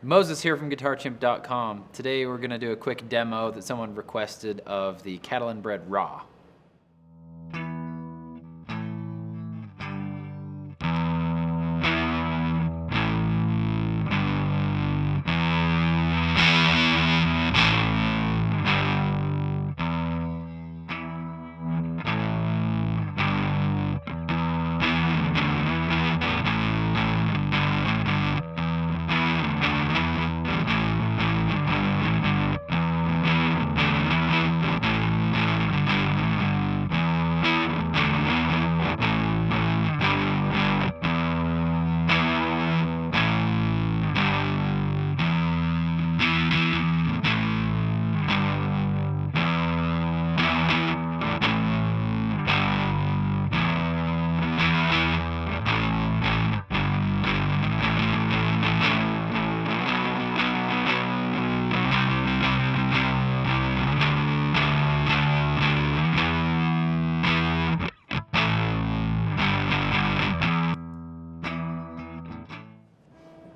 Moses here from GuitarChimp.com. Today we're going to do a quick demo that someone requested of the Catalinbread Rah.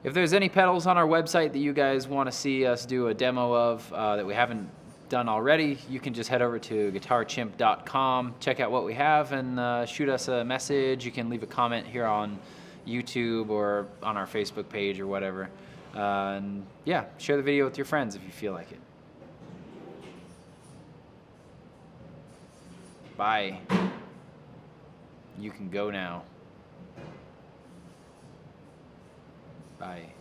If there's any pedals on our website that you guys want to see us do a demo of that we haven't done already, you can just head over to GuitarChimp.com, check out what we have, and shoot us a message. You can leave a comment here on YouTube or on our Facebook page or whatever. And yeah, share the video with your friends if you feel like it. Bye. You can go now. Bye.